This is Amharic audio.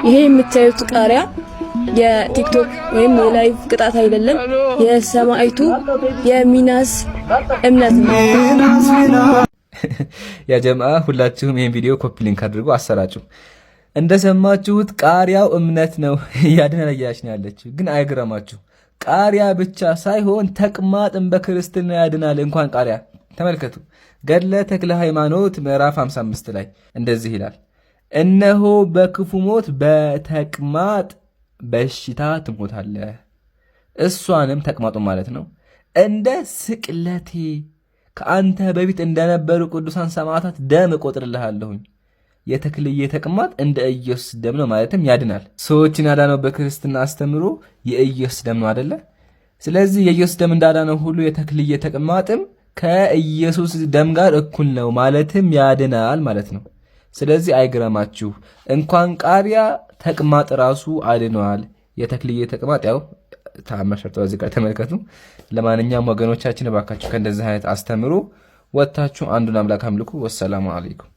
ይሄ የምታዩት ቃሪያ የቲክቶክ ወይም የላይቭ ቅጣት አይደለም፣ የሰማዕቱ የሚናስ እምነት ነው። ያ ጀማዓ ሁላችሁም ይሄን ቪዲዮ ኮፒ ሊንክ አድርጉ አሰራጩ። እንደሰማችሁት ቃሪያው እምነት ነው ያድናል እያለች ነው ያለችው። ግን አይግረማችሁ ቃሪያ ብቻ ሳይሆን ተቅማጥን በክርስትና ያድናል። እንኳን ቃሪያ ተመልከቱ። ገድለ ተክለ ሃይማኖት ምዕራፍ 55 ላይ እንደዚህ ይላል፣ እነሆ በክፉ ሞት በተቅማጥ በሽታ ትሞታለህ፣ እሷንም ተቅማጡ ማለት ነው እንደ ስቅለቴ ከአንተ በፊት እንደነበሩ ቅዱሳን ሰማዕታት ደም እቆጥርልሃለሁኝ። የተክልዬ ተቅማጥ እንደ ኢየሱስ ደም ነው ማለትም ያድናል። ሰዎችን ያዳነው በክርስትና አስተምሮ የኢየሱስ ደም ነው አይደለ? ስለዚህ የኢየሱስ ደም እንዳዳነው ሁሉ የተክልዬ ተቅማጥም ከኢየሱስ ደም ጋር እኩል ነው ማለትም ያድናል ማለት ነው። ስለዚህ አይግረማችሁ፣ እንኳን ቃሪያ ተቅማጥ ራሱ አድነዋል። የተክልዬ ተቅማጥ ያው ተአምር ሰርተው እዚህ ጋር ተመልከቱ። ለማንኛውም ወገኖቻችን እባካችሁ ከእንደዚህ አይነት አስተምሮ ወጥታችሁ አንዱን አምላክ አምልኩ። ወሰላሙ አለይኩም።